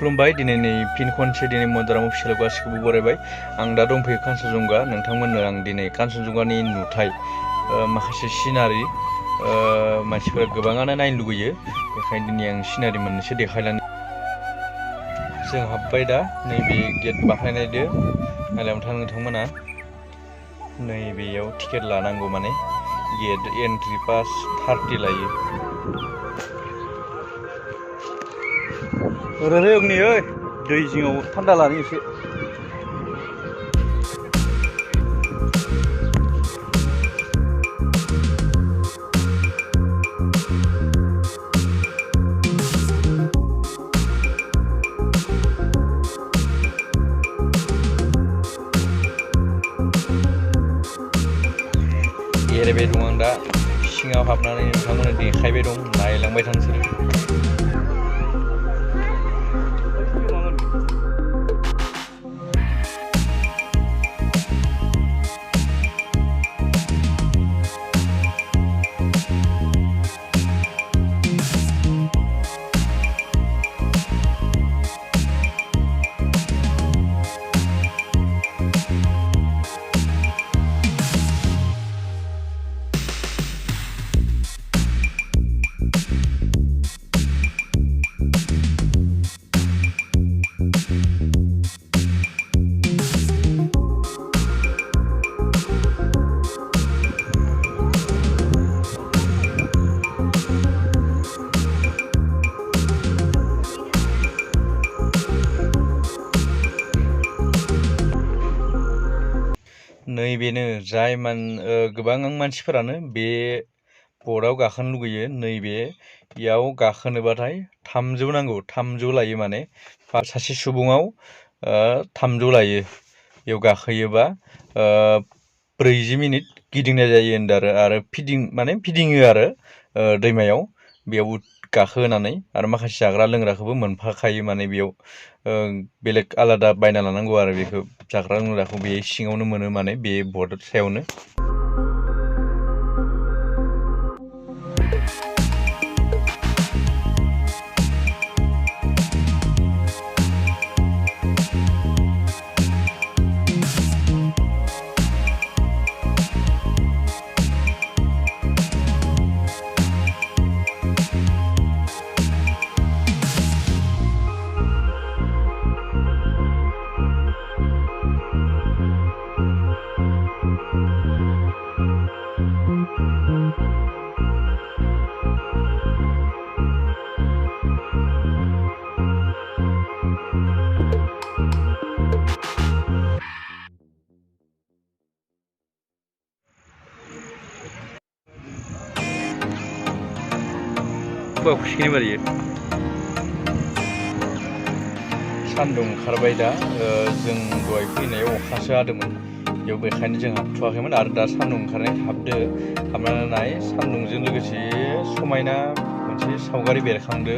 खुलुमबाय दिनै फिन खनसे दिनै मदाराम अफिसियेलाव गासिखौबो बरायबाय आं दा दंफैयो कान्चनजुंगा नोंथांमोननो आं दिनै कान्चनजुंगानि नुथाय माखासे सिनारि मानसिफोरा गोबाङानो नायनो लुगैयो बेखायनो दिनै आं सिनारि मोननैसो देखायलांनो जों हाबबाय दा नैबे गेट बाहायनायदो नायलांबाय नोंथांमोना नैबेयाव टिकेट लानांगौ माने गेट एन्ट्रि पास 30 लायो ओरै ओगनि ओइ दै जिङाव थान्दा लानि एसे एरायबाय दं आं दा सिङाव हाबनानै नोंथांमोननो देखायबाय दं नायलांबाय थानोसै नैबेनो जाय गोबां मानसिफोरानो बे बर्डआव गाखोनो लुगैयो नैबेयाव गाखोनोबाथाय 300 नांगौ 300 लायो माने सासे सुबुङाव 300 लायो बेयाव गाखोयोबा 40 मिनिट गिदिंनाय जायो होनदों आरो फिदिङो आरो दैमायाव बेयाव गाखोनानै आरो माखासे जाग्रा लोंग्राखौबो मोनफाखायो माने बेयाव बेलेग आलादा बायना लानांगौ आरो बेखौ जाग्रा लोंग्राखौ बे सिङावनो मोनो माने बे बर्ड सायावनो खुसिनि बारियो सान्दुं ओंखारबाय दा जों दहाय फैनायाव अखासो हादोंमोन बेयाव बेखायनो जों हाबथ'वाखैमोन आरो दा सान्दुं ओंखारनाय हाबनानै नाय सान्दुंजों लोगोसे समायना मोनसे सावगारि बेरखांदो